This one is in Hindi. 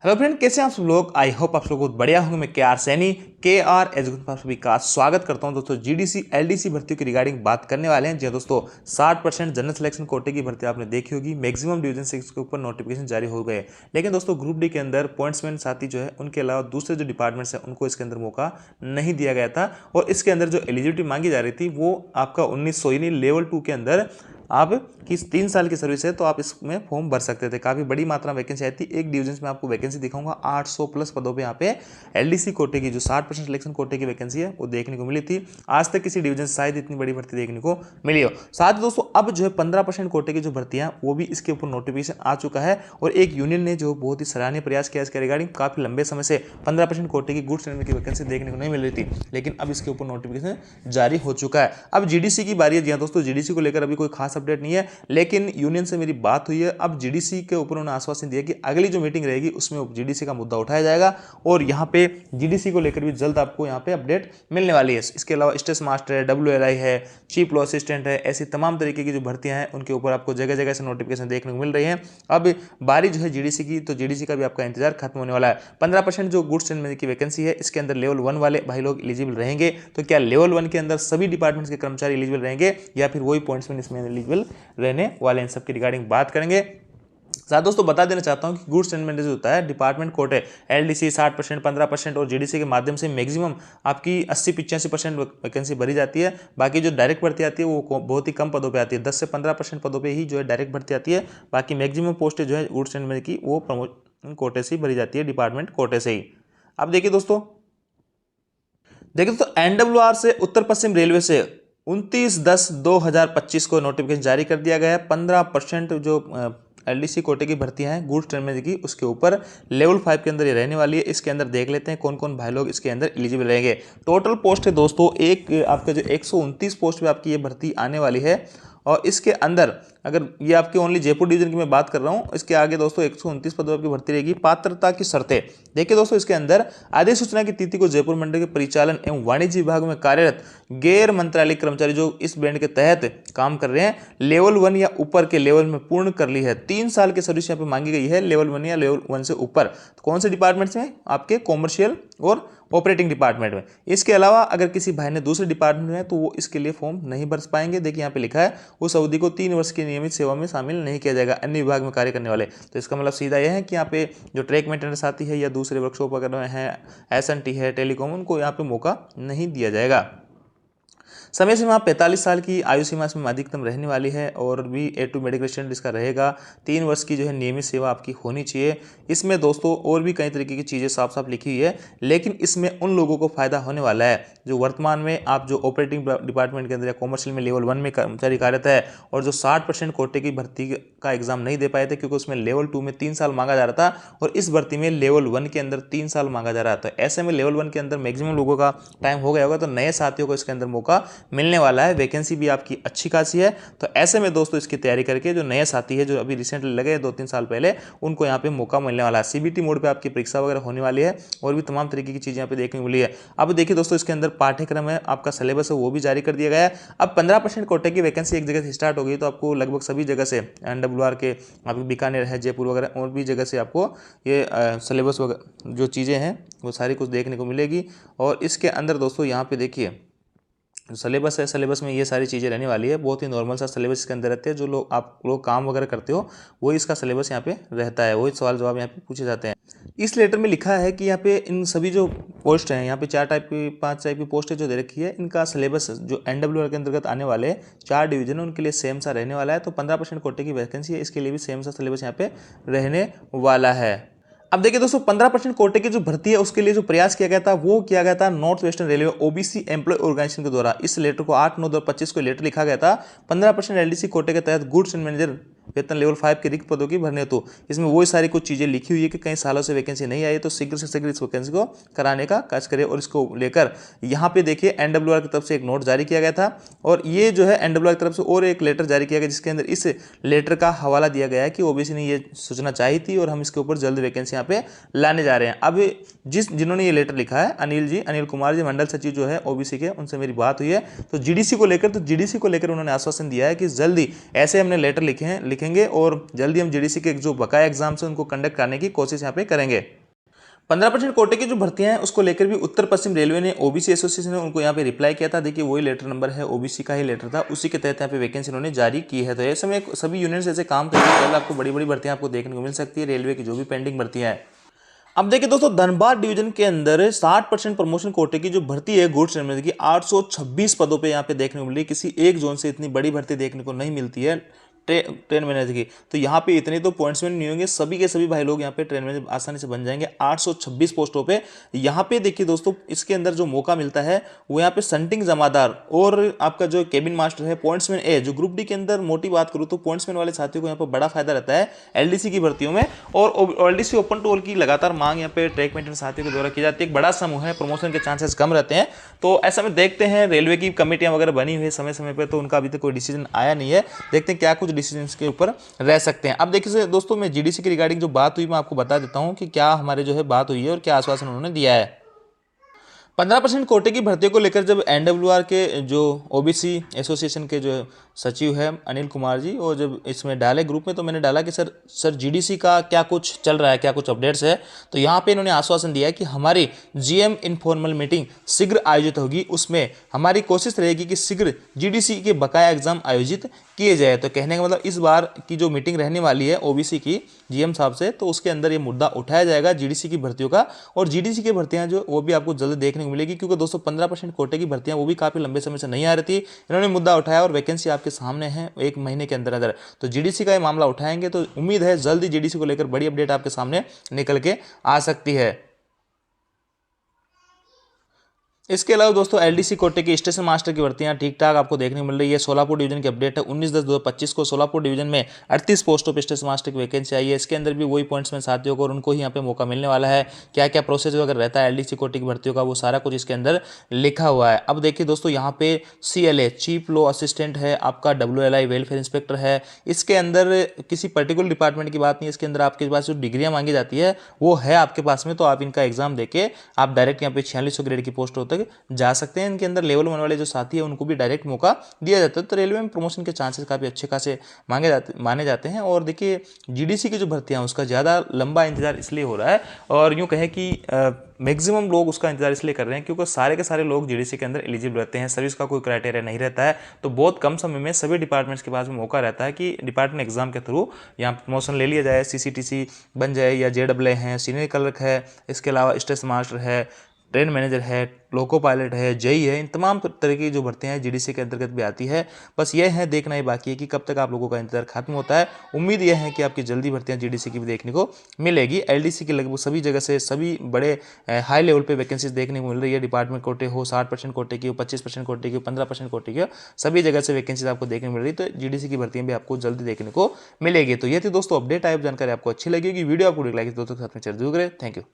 हेलो फ्रेंड, कैसे हैं आप सब लोग। आई होप आप लोग बहुत बढ़िया होंगे। मैं KR सैनी KR एजुकेशन पर सभी का स्वागत करता हूं। दोस्तों GDC LDC भर्तियों की रिगार्डिंग बात करने वाले हैं। जी दोस्तों 60% जनरल सिलेक्शन कोटे की भर्ती आपने देखी होगी। मैक्सिमम डिवीजन से इसके ऊपर नोटिफिकेशन जारी हो गए, लेकिन दोस्तों ग्रुप डी के अंदर पॉइंट्समैन साथी जो है उनके अलावा दूसरे जो डिपार्टमेंट्स हैं उनको इसके अंदर मौका नहीं दिया गया था। और इसके अंदर जो एलिजिबिलिटी मांगी जा रही थी वो आपका 1900 यानी लेवल 2 के अंदर आप की 3 साल की सर्विस है तो आप इसमें फॉर्म भर सकते थे। काफ़ी बड़ी मात्रा में वैकेंसी आई थी। एक डिवीजन में आपको वैकेंसी दिखाऊंगा 800 प्लस पदों पे यहाँ पे LDC कोटे की जो 60% सिलेक्शन कोटे की वैकेंसी है वो देखने को मिली थी। आज तक किसी डिवीजन से शायद इतनी बड़ी भर्ती देखने को मिली हो। साथ ही दोस्तों अब जो है 15% कोटे की जो भर्तियां वो भी इसके ऊपर नोटिफिकेशन आ चुका है। और एक यूनियन ने जो बहुत ही सराहनीय प्रयास किया इसके रिगार्डिंग। काफ़ी लंबे समय से 15% कोटे की गुड्स एंड की वैकेंसी देखने को नहीं मिल रही थी, लेकिन अब इसके ऊपर नोटिफिकेशन जारी हो चुका है। अब GDC की बारी है। जी हाँ दोस्तों, GDC को लेकर अभी कोई खास अपडेट नहीं है, लेकिन यूनियन से मेरी बात हुई है। अब GDC के ऊपर उन्होंने आश्वासन दिया कि अगली जो मीटिंग रहेगी उसमें GDC का मुद्दा उठाया जाएगा और यहाँ पे GDC को लेकर भी जल्द आपको यहाँ पे अपडेट मिलने वाली है। इसके अलावा स्टेट मास्टर है, WLI है, चीफ लॉ असिस्टेंट है, ऐसी तमाम तरीके की जो भर्तियां हैं उनके ऊपर आपको जगह जगह से नोटिफिकेशन देखने को मिल रही है। अब बारी जो है GDC की, तो GDC का भी आपका इंतजार खत्म होने वाला है। 15% जो गुड्स एंड मैनेजमेंट की वैकेंसी है इसके अंदर लेवल 1 वाले भाई लोग एलिजिबल रहेंगे। तो क्या लेवल 1 के अंदर सभी डिपार्टमेंट्स के कर्मचारी एलिजिबल रहेंगे या फिर वही पॉइंट्स में इसमें एलिजिबल रहने वाले, इन सब की रिगार्डिंग बात करेंगे। साथ दोस्तों बता देना चाहता हूं कि गुड्स एंड मैनेजमेंट होता है डिपार्टमेंट कोटे LDC 60%, 15% और GDC के माध्यम से मैक्सिमम आपकी 80-85% वैकेंसी भरी जाती है। बाकी जो डायरेक्ट भर्ती आती है वो बहुत ही कम पदों पे आती है। 10 से 15% पदों पे ही जो है डायरेक्ट भर्ती आती है। बाकी मैक्सिमम पोस्ट जो है गुड्स एंड मैनेजमेंट की वो प्रमोशन कोटे से ही भरी जाती है, डिपार्टमेंट कोटे से ही। अब देखिए दोस्तों NWR से उत्तर पश्चिम रेलवे से 29/10/2025 को नोटिफिकेशन जारी कर दिया गया है। 15% जो LDC कोटे की भर्तियां हैं गुड्स ट्रेन की उसके ऊपर लेवल 5 के अंदर ये रहने वाली है। इसके अंदर देख लेते हैं कौन कौन भाई लोग इसके अंदर एलिजिबल रहेंगे। टोटल पोस्ट है दोस्तों एक आपका जो 129 पोस्ट पे आपकी ये भर्ती आने वाली है। और इसके अंदर अगर ये आपके ओनली जयपुर डिवीजन की मैं बात कर रहा हूँ, इसके आगे दोस्तों 129 पदों की भर्ती रहेगी। पात्रता की शर्तें देखिए दोस्तों, इसके अंदर अधिसूचना की तिथि को जयपुर मंडल के परिचालन एवं वाणिज्य विभाग में कार्यरत गैर मंत्रालय कर्मचारी जो इस बैंड के तहत काम कर रहे हैं लेवल 1 या ऊपर के लेवल में पूर्ण कर ली है। 3 साल की सर्विस यहाँ पे मांगी गई है लेवल 1 या लेवल 1 से ऊपर। तो कौन से डिपार्टमेंट्स में? आपके कॉमर्शियल और ऑपरेटिंग डिपार्टमेंट में। इसके अलावा अगर किसी भाई ने दूसरे डिपार्टमेंट में है तो वो इसके लिए फॉर्म नहीं भर पाएंगे। देखिए यहाँ पे लिखा है उस अवधि को 3 वर्ष की नियमित सेवा में शामिल नहीं किया जाएगा अन्य विभाग में कार्य करने वाले। तो इसका मतलब सीधा यह है कि यहाँ पे जो ट्रैक मेंटेनेंस आती है या दूसरे वर्कशॉप वगैरह है, SNT है, टेलीकॉम, उनको यहाँ पे मौका नहीं दिया जाएगा। समय सीमा 45 साल की आयु सीमा इसमें अधिकतम रहने वाली है और भी A2 मेडिकल स्टूडेंट इसका रहेगा। 3 वर्ष की जो है नियमित सेवा आपकी होनी चाहिए। इसमें दोस्तों और भी कई तरीके की चीज़ें साफ साफ लिखी हुई है, लेकिन इसमें उन लोगों को फायदा होने वाला है जो वर्तमान में आप जो ऑपरेटिंग डिपार्टमेंट के अंदर या कॉमर्शियल में लेवल 1 में कर्मचारी कार्यरत है और जो 60% कोटे की भर्ती का एग्जाम नहीं दे पाए थे क्योंकि उसमें लेवल 2 में 3 साल मांगा जा रहा था और इस भर्ती में लेवल 1 के अंदर 3 साल मांगा जा रहा था। ऐसे में लेवल 1 के अंदर मैक्सिमम लोगों का टाइम हो गया होगा, तो नए साथियों को इसके अंदर मौका मिलने वाला है। वैकेंसी भी आपकी अच्छी खासी है। तो ऐसे में दोस्तों इसकी तैयारी करके जो नए साथी है जो अभी रिसेंटली लगे 2-3 साल पहले, उनको यहाँ पे मौका मिलने वाला है। CBT मोड पे आपकी परीक्षा वगैरह होने वाली है और भी तमाम तरीके की चीजें यहाँ पे देखने को मिली है। अब देखिए दोस्तों इसके अंदर पाठ्यक्रम है, आपका सिलेबस है वो भी जारी कर दिया गया है। अब 15% कोटे की वैकेंसी एक जगह से स्टार्ट हो गई तो आपको लगभग सभी जगह से NWR के आपके बीकानेर है, जयपुर वगैरह और भी जगह से आपको ये सिलेबस वगैरह जो चीज़ें हैं वो सारी कुछ देखने को मिलेगी। और इसके अंदर दोस्तों यहाँ पे देखिए सिलेबस है, सिलेबस में ये सारी चीज़ें रहने वाली है। बहुत ही नॉर्मल सा सिलेबस इसके अंदर रहते हैं। जो लोग आप लोग काम वगैरह करते हो वही इसका सिलेबस यहाँ पे रहता है, वही सवाल जवाब यहाँ पे पूछे जाते हैं। इस लेटर में लिखा है कि यहाँ पे इन सभी जो पोस्ट हैं, यहाँ पे 5 टाइप की पोस्ट जो दे रखी है, इनका सिलेबस जो NWR के अंतर्गत आने वाले 4 डिवीजन है उनके लिए सेम सा रहने वाला है। तो 15% कोटे की वैकेंसी है, इसके लिए भी सेम सा सिलेबस यहाँ पे रहने वाला है। अब देखिए दोस्तों 15% कोटे की जो भर्ती है उसके लिए जो प्रयास किया गया था वो किया गया था north western railway OBC employee organisation के द्वारा। इस लेटर को 8/9/2025 को लेटर लिखा गया था। 15% LDC कोटे के तहत गुड्स एंड मैनेजर वेतन लेवल 5 के रिक्त पदों की भरने हेतु इसमें वही सारी कुछ चीजें लिखी हुई है कि कई सालों से वैकेंसी नहीं आई तो शीघ्र से शीघ्र इस वैकेंसी को कराने का कार्य करे। और इसको लेकर यहाँ पे देखिए NWR की तरफ से एक नोट जारी किया गया था और ये जो है NWR की तरफ से और एक लेटर जारी किया गया जिसके अंदर इस लेटर का हवाला दिया गया है कि OBC ने ये सूचना चाही थी और हम इसके ऊपर जल्द वैकेंसी यहाँ पे लाने जा रहे हैं। अब जिन्होंने ये लेटर लिखा है अनिल कुमार जी, मंडल सचिव जो है OBC के, उनसे मेरी बात हुई है। तो GDC को लेकर उन्होंने आश्वासन दिया है कि जल्दी ऐसे हमने लेटर लिखे हैं लिखेंगे और जल्दी हम जीडीसी के जो बकाया एग्जाम्स हैं उनको कंडक्ट करने की कोशिश यहाँ पे करेंगे। 15% कोटे की जो भर्तियां हैं उसको लेकर भी उत्तर पश्चिम रेलवे ने ओबीसी एसोसिएशन ने उनको यहाँ पे रिप्लाई किया था। देखिए वही लेटर नंबर है, ओबीसी का ही लेटर था, उसी के तहत यहाँ पे वैकेंसी उन्होंने जारी की है। तो ऐसे में सभी यूनियंस ऐसे काम करेंगे, कल आपको बड़ी बड़ी भर्तियां आपको देखने को मिल सकती है, रेलवे की जो भी पेंडिंग भर्तियां हैं। अब देखिए दोस्तों, धनबाद डिवीजन के अंदर 60% प्रमोशन कोटे की जो भर्ती है गुड्स ट्रेन की 826 पदों पे यहाँ पे देखने को मिली। किसी एक जोन से इतनी बड़ी भर्ती देखने को नहीं मिलती है ट्रेन मैनेजर की। तो यहाँ पे इतने तो पॉइंट्स में नहीं होंगे, सभी के सभी भाई लोग यहाँ पे ट्रेन मैनेजर आसानी से बन जाएंगे 826 पोस्टों पे। यहाँ पे देखिए दोस्तों, इसके अंदर जो मौका मिलता है वो यहाँ पे संटिंग जमादार और आपका जो केबिन मास्टर है पॉइंट्समैन ए, जो ग्रुप डी के अंदर मोटी बात करूँ तो पॉइंट्समैन वाले साथियों को यहाँ पर बड़ा फायदा रहता है एलडीसी की भर्तियों में। और एलडीसी ओपन टू ऑल की लगातार मांग यहाँ पे ट्रैक मेंटेनेंस साथियों के द्वारा की जाती है। एक बड़ा समूह है, प्रमोशन के चांसेस कम रहते हैं। तो ऐसा में देखते हैं, रेलवे की कमेटियां वगैरह बनी हुई है समय समय पर, तो उनका अभी तक कोई डिसीजन आया नहीं है। देखते हैं क्या कुछ डिसीजन के ऊपर रह सकते हैं। अब देखिए दोस्तों, मैं जीडीसी की रिगार्डिंग जो बात हुई मैं आपको बता देता हूं कि क्या हमारे जो है बात हुई है और क्या आश्वासन उन्होंने दिया है। 15% कोटे की भर्तियों को लेकर जब एनडब्ल्यूआर के जो ओबीसी एसोसिएशन के जो सचिव है अनिल कुमार जी, और जब इसमें डाले ग्रुप में, तो मैंने डाला कि सर जीडीसी का क्या कुछ चल रहा है, क्या कुछ अपडेट्स है। तो यहाँ पे इन्होंने आश्वासन दिया है कि हमारी जीएम इनफॉर्मल मीटिंग शीघ्र आयोजित होगी, उसमें हमारी कोशिश रहेगी कि शीघ्र जीडीसी के बकाया एग्जाम आयोजित किए जाए। तो कहने का मतलब इस बार की जो मीटिंग रहने वाली है ओबीसी की जीएम साहब से, तो उसके अंदर ये मुद्दा उठाया जाएगा जीडीसी की भर्तियों का। और जीडीसी की भर्तियां जो वो भी आपको जल्द देखने को मिलेगी, क्योंकि दोस्तों 15% कोटे की भर्तियां वो भी काफी लंबे समय से नहीं आ रही थी। इन्होंने मुद्दा उठाया और वैकेंसी आपके सामने है 1 महीने के अंदर अंदर। तो जीडीसी का ये मामला उठाएंगे तो उम्मीद है जल्द ही जीडीसी को लेकर बड़ी अपडेट आपके सामने निकल के आ सकती है। इसके अलावा दोस्तों एलडीसी कोटे की स्टेशन मास्टर की भर्तियां ठीक ठाक आपको देखने को मिल रही है। सोलापुर डिवीजन की अपडेट है, 19/10/2025 को सोलापुर डिवीजन में 38 पोस्टों पर स्टेशन मास्टर की वैकेंसी आई है। इसके अंदर भी वही पॉइंट्स में साथियों को और उनको ही यहाँ पे मौका मिलने वाला है। क्या क्या प्रोसेस अगर रहता है एलडीसी कोटे की भर्तियों का, वो सारा कुछ इसके अंदर लिखा हुआ है। अब देखिए दोस्तों, यहाँ पे CLA चीफ लॉ असिस्टेंट है, आपका WLI वेलफेयर इंस्पेक्टर है। इसके अंदर किसी पर्टिकुलर डिपार्टमेंट की बात नहीं है, इसके अंदर आपके पास जो डिग्रियाँ मांगी जाती है वो है आपके पास में, तो आप इनका एग्जाम देके आप डायरेक्ट यहाँ पे 4600 ग्रेड की पोस्टों तक जा सकते हैं। इनके अंदर लेवल 1 वाले जो साथी है उनको भी डायरेक्ट मौका दिया जाता है। तो रेलवे में प्रमोशन के चांसेस काफी अच्छे खासे माने जाते हैं। और देखिए जीडीसी की जो भर्तियां हैं उसका ज़्यादा लंबा इंतजार इसलिए हो रहा है, और यूँ कहें कि मैक्सिमम लोग उसका इंतजार इसलिए कर रहे हैं क्योंकि सारे के सारे लोग जीडीसी के अंदर एलिजिबल रहते हैं, सर्विस का कोई क्राइटेरिया नहीं रहता है। तो बहुत कम समय में सभी डिपार्टमेंट्स के पास में मौका रहता है कि डिपार्टमेंट एग्जाम के थ्रू यहाँ प्रमोशन ले लिया जाए, CCTC बन जाए, या JAA है, सीनियर क्लर्क है, इसके अलावा स्टेशन मास्टर है, ट्रेन मैनेजर है, लोको पायलट है, जेई है। इन तमाम तरह की जो भर्तियां हैं जीडीसी के अंतर्गत भी आती है। बस ये है, देखना ही बाकी है कि कब तक आप लोगों का इंतजार खत्म होता है। उम्मीद यह है कि आपकी जल्दी भर्तियां जीडीसी की भी देखने को मिलेगी। एलडीसी की लगभग सभी जगह से सभी बड़े हाई लेवल पे वैकेंसीज देखने को मिल रही है। डिपार्टमेंट कोटे हो, 60% कोटे की हो, 25% कोटे की हो, 15% कोटे की हो, सभी जगह से वैकेंसीज आपको देखने को मिल रही है। तो जीडीसी की भर्तियां भी आपको जल्दी देखने को मिलेगी। तो ये थी दोस्तों अपडेट। आप जानकारी आपको अच्छी लगेगी, वीडियो आपको लाइक दोस्तों के साथ में शेयर जरूर करें। Thank you.